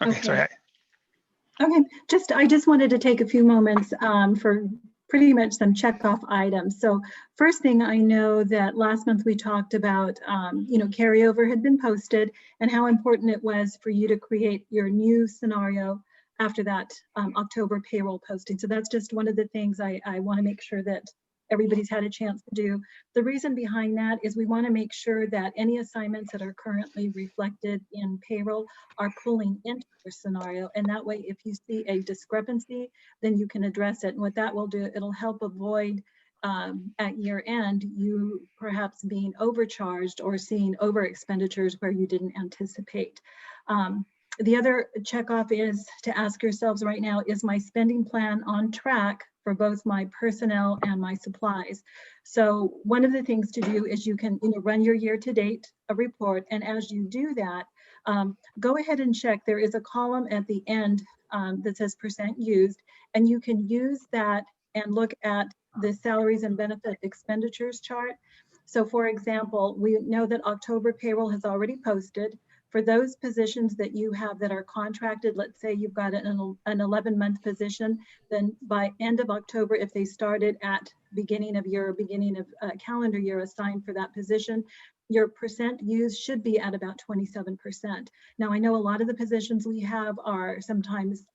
Okay, sorry. Okay, I just wanted to take a few moments for pretty much some checkoff items. So first thing, I know that last month we talked about, carryover had been posted and how important it was for you to create your new scenario after that October payroll posting. So that's just one of the things I want to make sure that everybody's had a chance to do. The reason behind that is we want to make sure that any assignments that are currently reflected in payroll are pulling into your scenario. And that way, if you see a discrepancy, then you can address it. And what that will do, it'll help avoid at year end, you perhaps being overcharged or seeing over expenditures where you didn't anticipate. The other checkoff is to ask yourselves right now, is my spending plan on track for both my personnel and my supplies? So one of the things to do is you can run your year-to-date report, and as you do that, go ahead and check. There is a column at the end that says % used, and you can use that and look at the salaries and benefit expenditures chart. So for example, we know that October payroll has already posted. For those positions that you have that are contracted, let's say you've got an 11-month position, then by end of October, if they started at beginning of calendar year assigned for that position, your % used should be at about 27%. Now, I know a lot of the positions we have are sometimes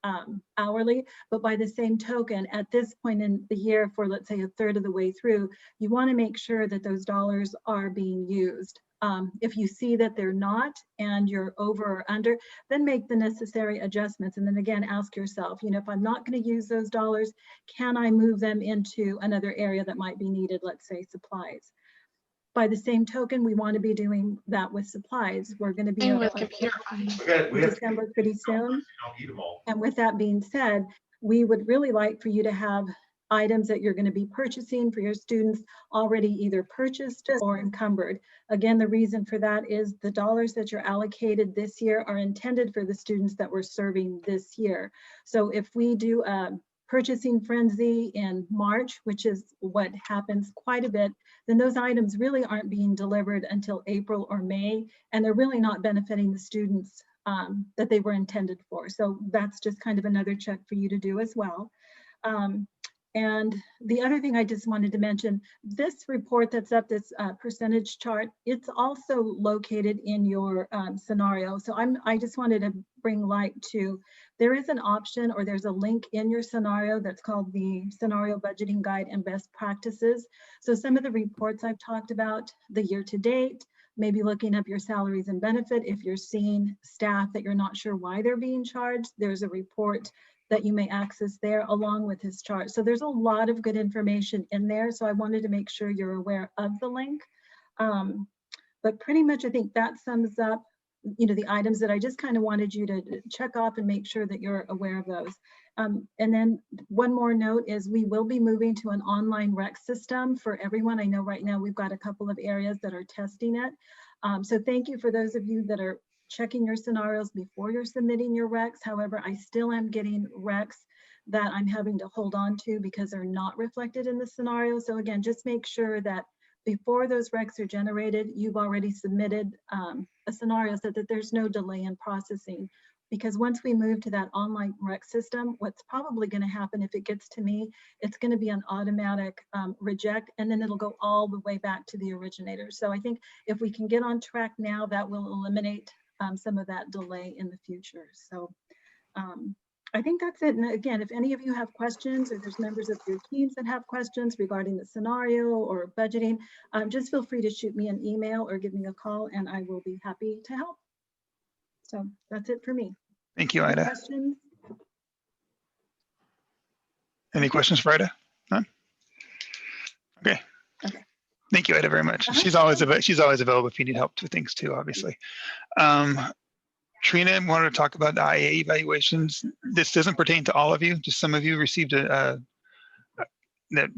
hourly, but by the same token, at this point in the year for, let's say, a third of the way through, you want to make sure that those dollars are being used. If you see that they're not and you're over or under, then make the necessary adjustments. And then again, ask yourself, if I'm not going to use those dollars, can I move them into another area that might be needed, let's say supplies. By the same token, we want to be doing that with supplies. We're going to be in December pretty soon. And with that being said, we would really like for you to have items that you're going to be purchasing for your students already either purchased or encumbered. Again, the reason for that is the dollars that you're allocated this year are intended for the students that we're serving this year. So if we do a purchasing frenzy in March, which is what happens quite a bit, then those items really aren't being delivered until April or May, and they're really not benefiting the students that they were intended for. So that's just kind of another check for you to do as well. And the other thing I just wanted to mention, this report that's up, this percentage chart, it's also located in your scenario. So I just wanted to bring light to, there is an option or there's a link in your scenario that's called the Scenario Budgeting Guide and Best Practices. So some of the reports I've talked about, the year to date, maybe looking up your salaries and benefit. If you're seeing staff that you're not sure why they're being charged, there's a report that you may access there along with this chart. So there's a lot of good information in there. So I wanted to make sure you're aware of the link. But pretty much I think that sums up, the items that I just kind of wanted you to check off and make sure that you're aware of those. And then one more note is we will be moving to an online rec system for everyone. I know right now we've got a couple of areas that are testing it. So thank you for those of you that are checking your scenarios before you're submitting your recs. However, I still am getting recs that I'm having to hold on to because they're not reflected in the scenario. So again, just make sure that before those recs are generated, you've already submitted a scenario so that there's no delay in processing. Because once we move to that online rec system, what's probably going to happen if it gets to me, it's going to be an automatic reject, and then it'll go all the way back to the originator. So I think if we can get on track now, that will eliminate some of that delay in the future. So I think that's it. And again, if any of you have questions or there's members of your teams that have questions regarding the scenario or budgeting, just feel free to shoot me an email or give me a call and I will be happy to help. So that's it for me. Thank you, Ida. Questions? Any questions for Ida? None? Okay. Okay. Thank you, Ida, very much. She's always available if you need help with things too, obviously. Trina wanted to talk about the IA evaluations. This doesn't pertain to all of you. Just some of you received that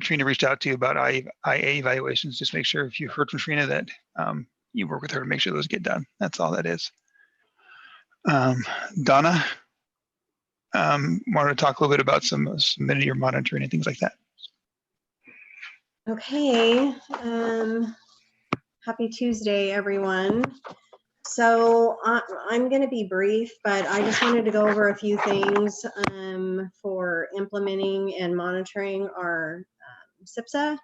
Trina reached out to you about IA evaluations. Just make sure if you heard from Trina that you work with her to make sure those get done. That's all that is. Donna wanted to talk a little bit about some mid-year monitoring and things like that. Okay. Happy Tuesday, everyone. So I'm going to be brief, but I just wanted to go over a few things for implementing and monitoring our SIPSA.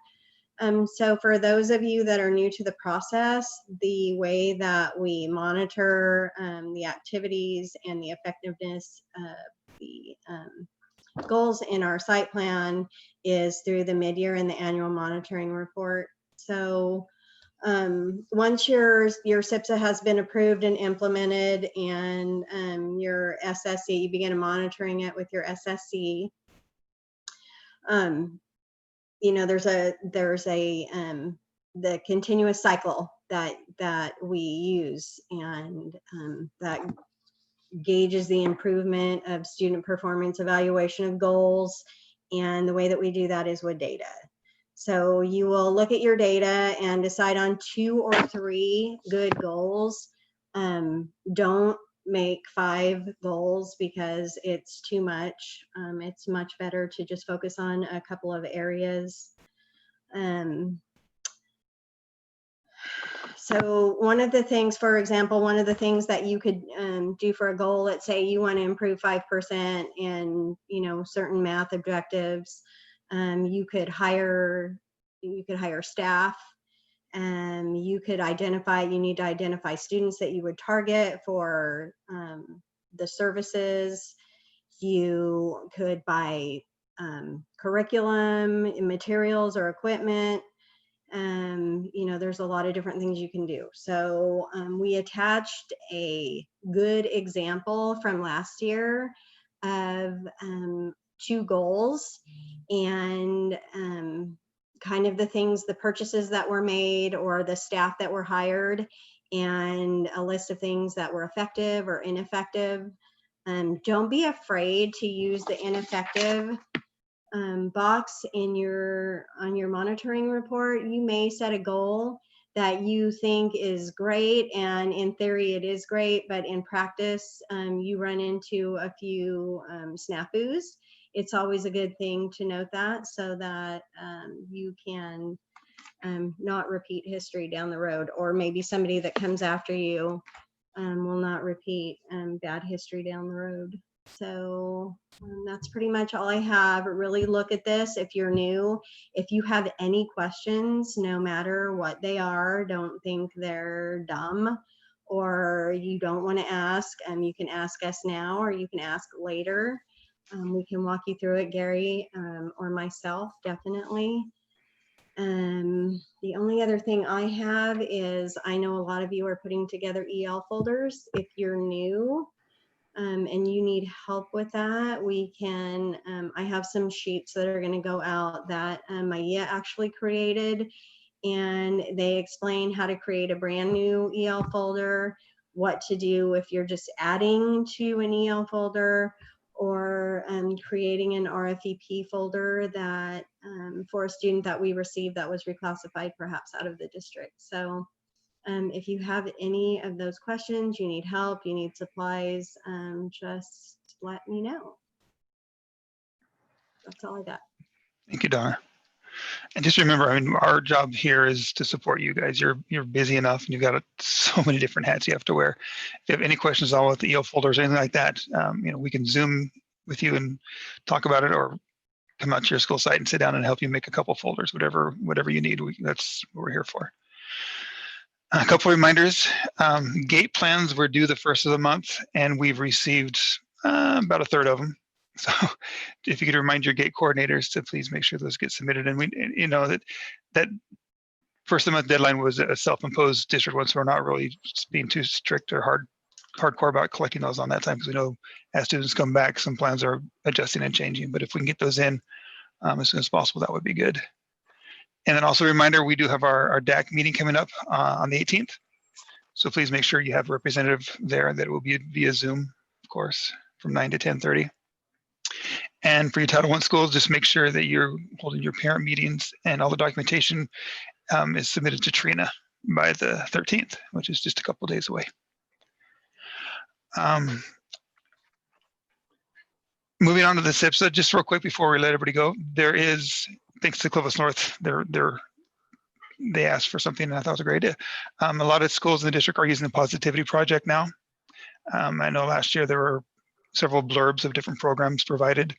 So for those of you that are new to the process, the way that we monitor the activities and the effectiveness of the goals in our site plan is through the mid-year and the annual monitoring report. So once your SIPSA has been approved and implemented, and your SSC, you begin monitoring it with your SSC. You know, there's the continuous cycle that we use, and that gauges the improvement of student performance, evaluation of goals, and the way that we do that is with data. So you will look at your data and decide on 2 or 3 good goals. Don't make 5 goals because it's too much. It's much better to just focus on a couple of areas. So one of the things, for example, one of the things that you could do for a goal, let's say you want to improve 5% in, you know, certain math objectives, you could hire staff, and you could you need to identify students that you would target for the services. You could buy curriculum, materials, or equipment. You know, there's a lot of different things you can do. So we attached a good example from last year of 2 goals, and kind of the things, the purchases that were made or the staff that were hired, and a list of things that were effective or ineffective. Don't be afraid to use the ineffective box on your monitoring report. You may set a goal that you think is great, and in theory it is great, but in practice you run into a few snafus. It's always a good thing to note that, so that you can not repeat history down the road, or maybe somebody that comes after you will not repeat bad history down the road. So that's pretty much all I have. Really look at this if you're new. If you have any questions, no matter what they are, don't think they're dumb or you don't want to ask. You can ask us now, or you can ask later. We can walk you through it, Gary, or myself, definitely. The only other thing I have is, I know a lot of you are putting together EL folders. If you're new, and you need help with that, we can, I have some sheets that are going to go out that Maya actually created, and they explain how to create a brand new EL folder, what to do if you're just adding to an EL folder, or creating an RFEP folder that for a student that we received that was reclassified perhaps out of the district. So if you have any of those questions, you need help, you need supplies, just let me know. That's all I got. Thank you, Donna. And just remember, I mean, our job here is to support you guys. You're busy enough, and you've got so many different hats you have to wear. If you have any questions all with the EL folders or anything like that, you know, we can Zoom with you and talk about it, or come out to your school site and sit down and help you make a couple folders, whatever you need. That's what we're here for. A couple of reminders. Gate plans were due the 1st of the month, and we've received about a third of them. So if you could remind your gate coordinators to please make sure those get submitted. And we, you know, that first of the month deadline was a self-imposed district one, so we're not really being too strict or hardcore about collecting those on that time, because we know as students come back, some plans are adjusting and changing. But if we can get those in as soon as possible, that would be good. And then also a reminder, we do have our DAC meeting coming up on the 18th. So please make sure you have a representative there, that it will be via Zoom, of course, from 9 to 10:30. And for your Title I schools, just make sure that you're holding your parent meetings, and all the documentation is submitted to Trina by the 13th, which is just a couple of days away. Moving on to the SIPSA, just real quick before we let everybody go, there is, thanks to Clovis North, their they asked for something and I thought was a great idea. A lot of schools in the district are using the Positivity Project now. I know last year there were several blurbs of different programs provided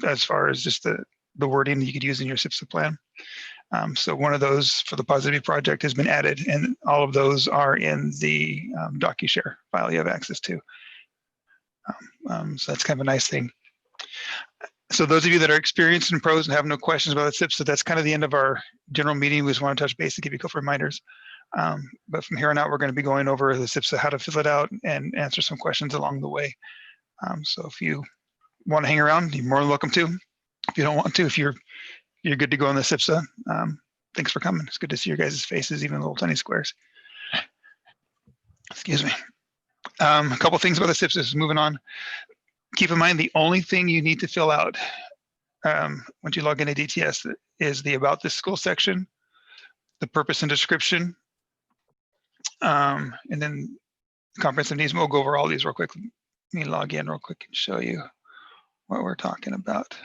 as far as just the wording that you could use in your SIPSA plan. So one of those for the Positivity Project has been added, and all of those are in the DocuShare file you have access to. So that's kind of a nice thing. So those of you that are experienced in pros and have no questions about the SIPSA, that's kind of the end of our general meeting. We just want to touch base and give you a couple reminders. But from here on out, we're going to be going over the SIPSA, how to fill it out, and answer some questions along the way. So if you want to hang around, you're more than welcome to. If you don't want to, if you're good to go on the SIPSA, thanks for coming. It's good to see your guys' faces, even little tiny squares. Excuse me. A couple things about the SIPSA, moving on. Keep in mind, the only thing you need to fill out once you log into DTS is the About This School section, the purpose and description, and then comprehensive needs. We'll go over all these real quick. Let me log in real quick and show you what we're talking about.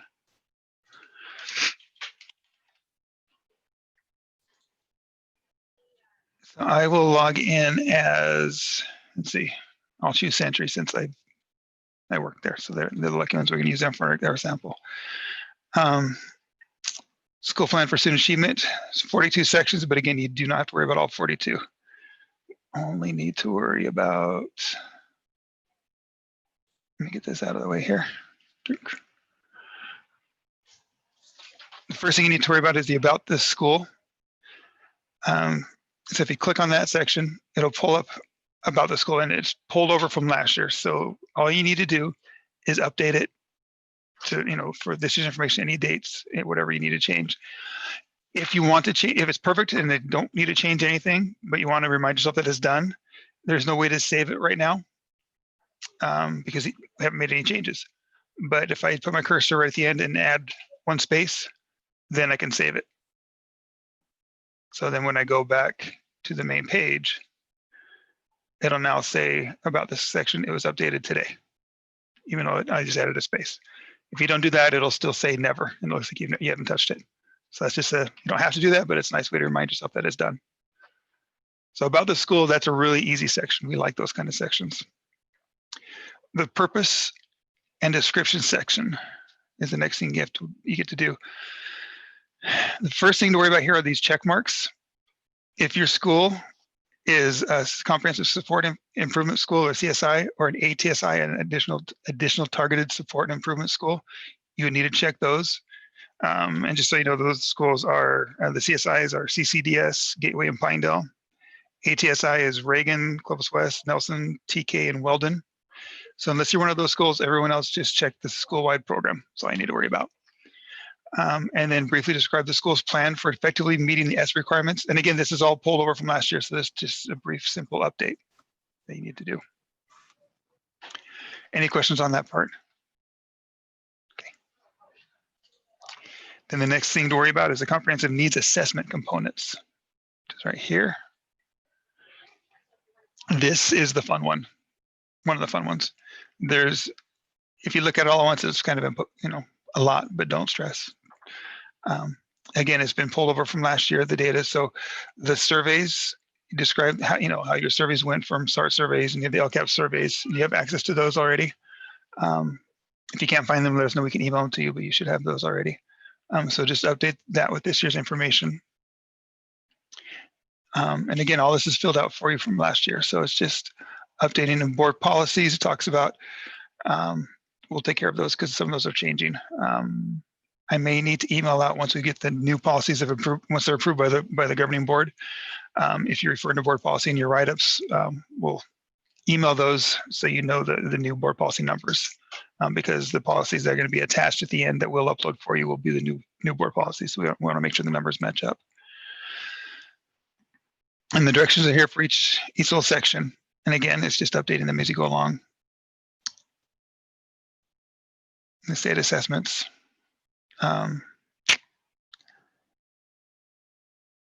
So I will log in as, let's see, I'll choose Century since I work there. So they're the lucky ones. We're going to use them for our sample. School plan for student achievement. It's 42 sections, but again, you do not have to worry about all 42. Only need to worry about, let me get this out of the way here. The first thing you need to worry about is the About This School. So if you click on that section, it'll pull up About the School, and it's pulled over from last year. So all you need to do is update it to, for this information, any dates, whatever you need to change. If you want to change, if it's perfect and they don't need to change anything, but you want to remind yourself that it's done, there's no way to save it right now because we haven't made any changes. But if I put my cursor right at the end and add one space, then I can save it. So then when I go back to the main page, it'll now say about this section, it was updated today, even though I just added a space. If you don't do that, it'll still say never. And it looks like you haven't touched it. So that's just you don't have to do that, but it's a nice way to remind yourself that it's done. So about the school, that's a really easy section. We like those kind of sections. The purpose and description section is the next thing you get to do. The first thing to worry about here are these check marks. If your school is a comprehensive support improvement school or CSI, or an ATSI, an additional targeted support and improvement school, you would need to check those. And just so you know, those schools are, the CSIs are CCDS, Gateway, and Pinedale. ATSI is Reagan, Clovis West, Nelson, TK, and Weldon. So unless you're one of those schools, everyone else just check the school-wide program. That's all you need to worry about. And then briefly describe the school's plan for effectively meeting the S requirements. And again, this is all pulled over from last year, so this is just a brief, simple update that you need to do. Any questions on that part? Okay. Then the next thing to worry about is the comprehensive needs assessment components. Just right here. This is the fun one of the fun ones. If you look at it all at once, it's kind of, a lot, but don't stress. Again, it's been pulled over from last year, the data. So the surveys describe how your surveys went from SART surveys and the LCAP surveys. You have access to those already. If you can't find them, let us know. We can email them to you, but you should have those already. So just update that with this year's information. And again, all this is filled out for you from last year. So it's just updating the board policies. It talks about, we'll take care of those because some of those are changing. I may need to email out once we get the new policies once they're approved by the governing board. If you're referring to board policy in your write-ups, we'll email those so you know the new board policy numbers, because the policies that are going to be attached at the end that we'll upload for you will be the new board policies. So we want to make sure the numbers match up. And the directions are here for each little section. And again, it's just updating them as you go along. The state assessments.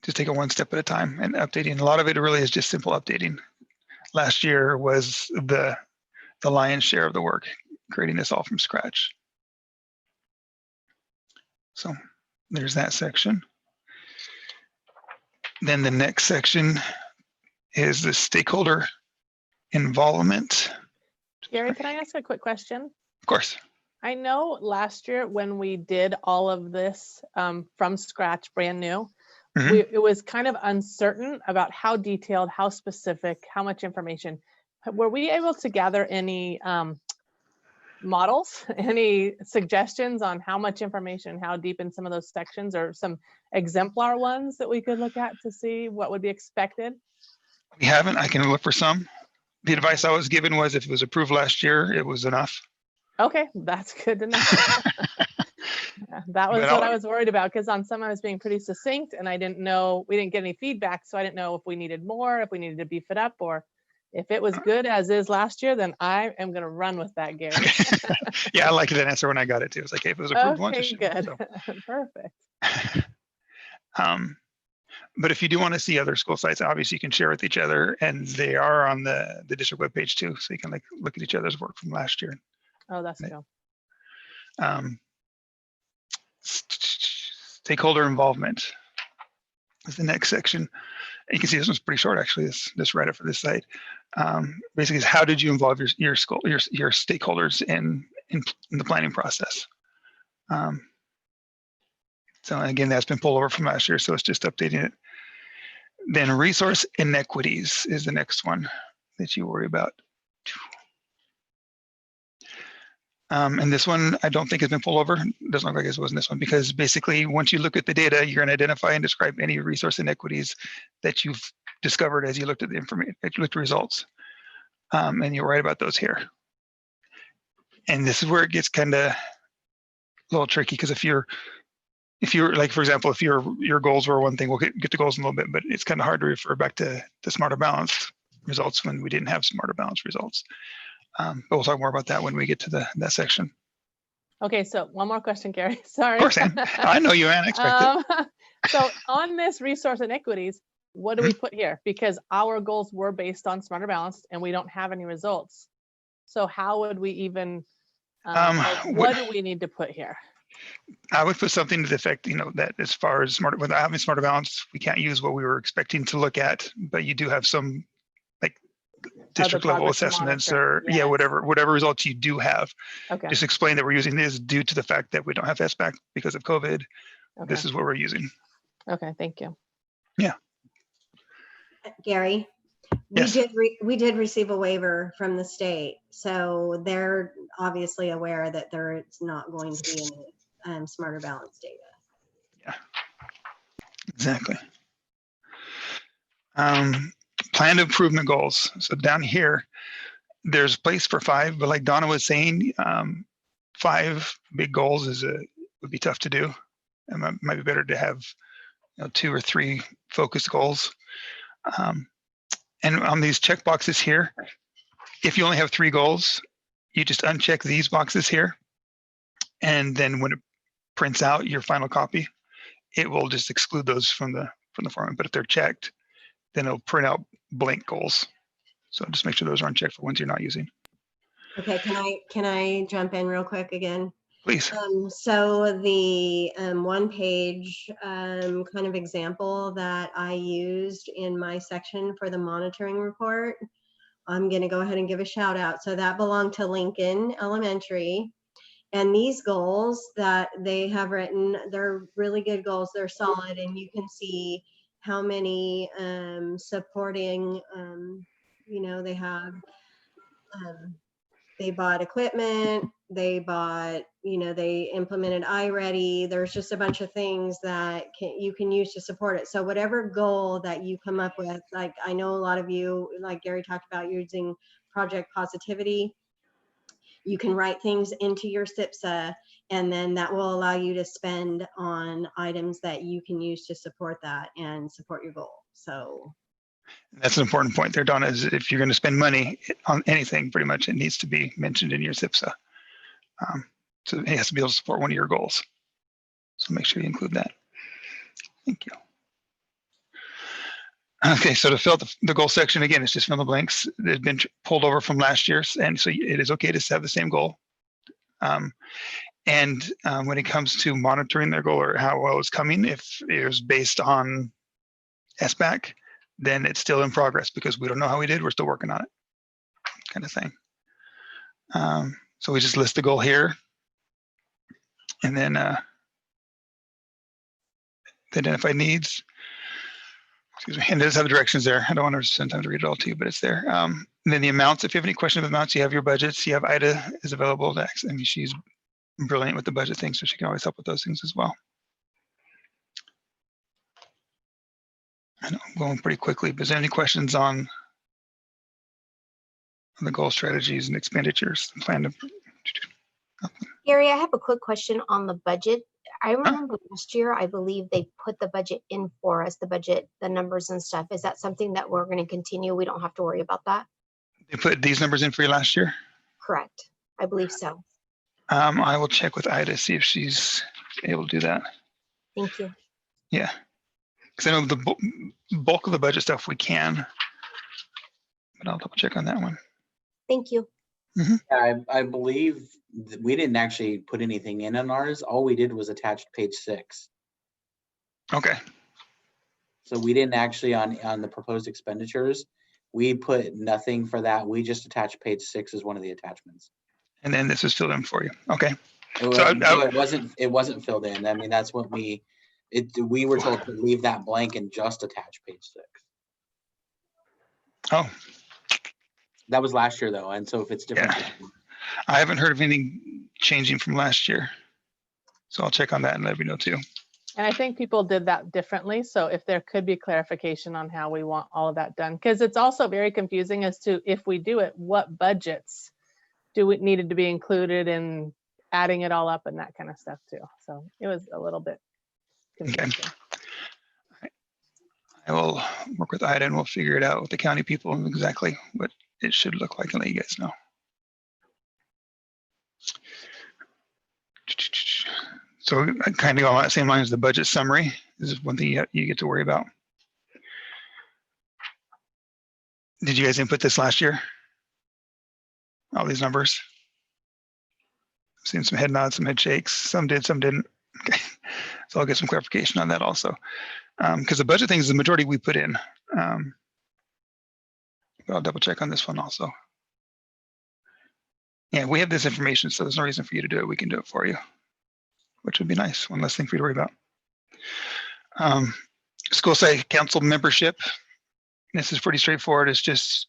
Just take it one step at a time and updating. A lot of it really is just simple updating. Last year was the lion's share of the work, creating this all from scratch. So there's that section. Then the next section is the stakeholder involvement. Gary, can I ask a quick question? Of course. I know last year when we did all of this from scratch, brand new, Mhm. it was kind of uncertain about how detailed, how specific, how much information. Were we able to gather any models, any suggestions on how much information, how deep in some of those sections, or some exemplar ones that we could look at to see what would be expected? We haven't. I can look for some. The advice I was given was if it was approved last year, it was enough. Okay, that's good to know. Yeah, that was But what I I'll- was worried about, because on some I was being pretty succinct and I didn't know, we didn't get any feedback, so I didn't know if we needed more, if we needed to beef it up, or if it was good as is last year, then I am going to run with that, Gary. Yeah, I liked that answer when I got it too. It's like, hey, if it was approved once, it Okay, should be. good. So, Perfect. but if you do want to see other school sites, obviously you can share with each other, and they are on the district webpage too, so you can like look at each other's work from last year. Oh, that's cool. Stakeholder involvement is the next section. You can see this one's pretty short, actually. This write-up for this site basically is how did you involve your stakeholders in the planning process. So again, that's been pulled over from last year, so it's just updating it. Then resource inequities is the next one that you worry about. And this one, I don't think has been pulled over. It doesn't look like it was in this one, because basically once you look at the data, you're going to identify and describe any resource inequities that you've discovered as you looked at the information, as you looked at results. And you'll write about those here. And this is where it gets kind of a little tricky, because if you're like, for example, if your goals were one thing, we'll get to goals in a little bit, but it's kind of hard to refer back to the Smarter Balanced results when we didn't have Smarter Balanced results. But we'll talk more about that when we get to that section. Okay, so one more question, Gary. Sorry. Of course, Ann. I know you, Ann. I expect it. So on this resource inequities, what do we put here? Because our goals were based on Smarter Balanced and we don't have any results. So how would we even, what do we need to put here? I would put something to the effect, that as far as without having Smarter Balanced, we can't use what we were expecting to look at, but you do have some like district level progress assessments monitoring. or whatever results you do have. Okay. Just explain that we're using this due to the fact that we don't have SBAC because of COVID. Okay. This is what we're using. Okay, thank you. Yeah. Gary, Yes. we did receive a waiver from the state, so they're obviously aware that there's not going to be any Smarter Balanced data. Yeah, exactly. Planned improvement goals. So down here, there's place for 5, but like Donna was saying, 5 big goals would be tough to do. It might be better to have 2 or 3 focused goals. And on these check boxes here, if you only have 3 goals, you just uncheck these boxes here. And then when it prints out your final copy, it will just exclude those from the format. But if they're checked, then it'll print out blank goals. So just make sure those are unchecked for ones you're not using. Okay, can I jump in real quick again? Please. So the one page kind of example that I used in my section for the monitoring report, I'm going to go ahead and give a shout out. So that belonged to Lincoln Elementary. And these goals that they have written, they're really good goals. They're solid, and you can see how many supporting, they have, they bought equipment, they bought, they implemented iReady. There's just a bunch of things that you can use to support it. So whatever goal that you come up with, like I know a lot of you, like Gary talked about using Project Positivity, you can write things into your SIPSA, and then that will allow you to spend on items that you can use to support that and support your goal. So that's an important point there, Donna, is if you're going to spend money on anything, pretty much it needs to be mentioned in your SIPSA. So it has to be able to support one of your goals. So make sure you include that. Thank you. Okay, so to fill out the goal section, again, it's just fill the blanks. They've been pulled over from last year's, and so it is okay to have the same goal. When it comes to monitoring their goal or how well it's coming, if it was based on SBAC, then it's still in progress because we don't know how we did. We're still working on it, kind of thing. So we just list the goal here, and then the identified needs. Excuse me, and it does have the directions there. I don't want to spend time to read it all to you, but it's there. And then the amounts, if you have any question of amounts, you have your budgets. You have Ida is available to access. I mean, she's brilliant with the budget thing, so she can always help with those things as well. I know I'm going pretty quickly, but is there any questions on the goal strategies and expenditures plan to? Gary, I have a quick question on the budget. I remember last year, I believe they put the budget in for us, the numbers and stuff. Is that something that we're going to continue? We don't have to worry about that? They put these numbers in for you last year? Correct. I believe so. I will check with Ida, see if she's able to do that. Thank you. Yeah. Because I know the bulk of the budget stuff we can, but I'll double check on that one. Thank you. Yeah, I believe we didn't actually put anything in on ours. All we did was attach page 6. Okay. So we didn't actually on the proposed expenditures, we put nothing for that. We just attached page 6 as one of the attachments. And then this is filled in for you. Okay. It wasn't filled in. I mean, that's what we were told to leave that blank and just attach page 6. Oh, That was last year though, and so if it's different, I haven't heard of anything changing from last year. So I'll check on that and let me know too. And I think people did that differently. So if there could be clarification on how we want all of that done, because it's also very confusing as to if we do it, what budgets do it needed to be included in adding it all up and that kind of stuff too. So it was a little bit confusing. Okay. I will work with Ida and we'll figure it out with the county people and exactly what it should look like and let you guys know. So kind of along that same line as the budget summary. This is one thing you get to worry about. Did you guys input this last year? All these numbers? I've seen some head nods, some head shakes. Some did, some didn't. Okay. So I'll get some clarification on that also. Because the budget thing is the majority we put in. But I'll double check on this one also. Yeah, we have this information, so there's no reason for you to do it. We can do it for you, which would be nice. One less thing for you to worry about. School site council membership. This is pretty straightforward. It's just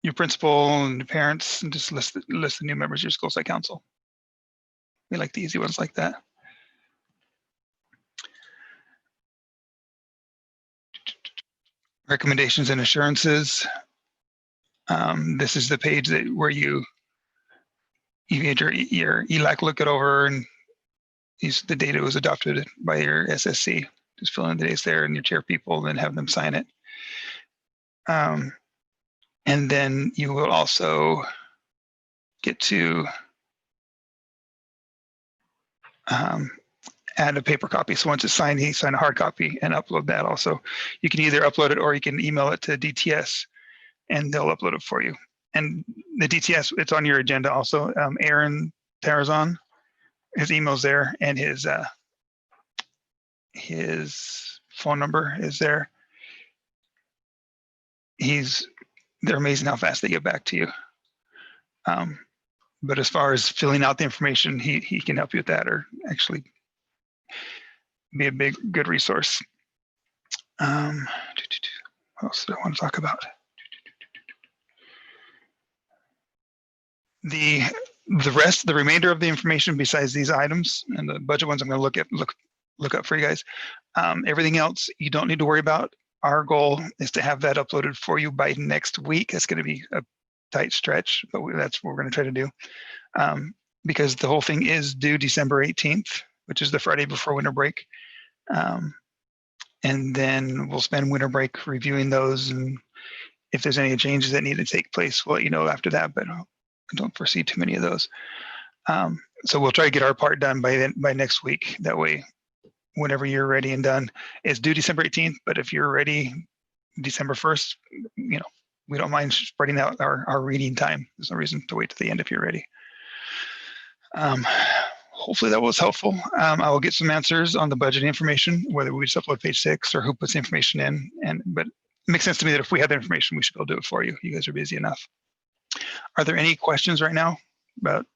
your principal and the parents, and just list the new members of your school site council. We like the easy ones like that. Recommendations and assurances. This is the page where you had your ELAC look it over and the data was adopted by your SSC. Just fill in the dates there and your chair people, and then have them sign it. And then you will also get to add a paper copy. So once it's signed, he sign a hard copy and upload that also. You can either upload it or you can email it to DTS and they'll upload it for you. And the DTS, it's on your agenda also. Aaron Tarazon, his email's there and his phone number is there. They're amazing how fast they get back to you. But as far as filling out the information, he can help you with that, or actually be a good resource. What else do I want to talk about? The remainder of the information besides these items and the budget ones I'm going to look up for you guys. Everything else you don't need to worry about. Our goal is to have that uploaded for you by next week. It's going to be a tight stretch, but that's what we're going to try to do. Because the whole thing is due December 18th, which is the Friday before winter break. And then we'll spend winter break reviewing those. And if there's any changes that need to take place, we'll let you know after that, but I don't foresee too many of those. So we'll try to get our part done by next week. That way, whenever you're ready and done, it's due December 18th, but if you're ready December 1st, we don't mind spreading out our reading time. There's no reason to wait to the end if you're ready. hopefully that was helpful. I will get some answers on the budget information, whether we just upload page 6 or who puts the information in. But it makes sense to me that if we have the information, we should be able to do it for you. You guys are busy enough. Are there any questions right now about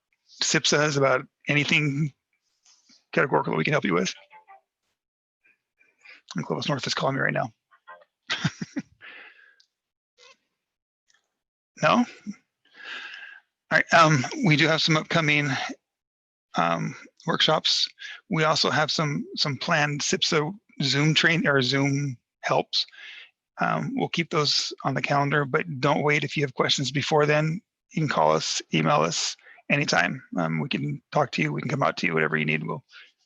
SIPSAs, about anything categorical that we can help you with? And Clovis North is calling me right now. No? All right, we do have some upcoming workshops. We also have some planned SIPSA Zoom or Zoom helps. We'll keep those on the calendar, but don't wait. If you have questions before then, you can call us, email us anytime. We can talk to you, we can come out to you, whatever you need.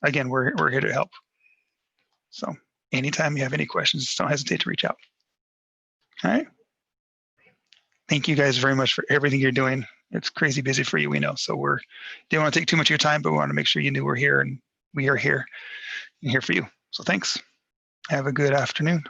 Again, we're here to help. So anytime you have any questions, don't hesitate to reach out. All right. Thank you guys very much for everything you're doing. It's crazy busy for you, we know. So didn't want to take too much of your time, but we want to make sure you knew we're here and we are here and here for you. So thanks. Have a good afternoon.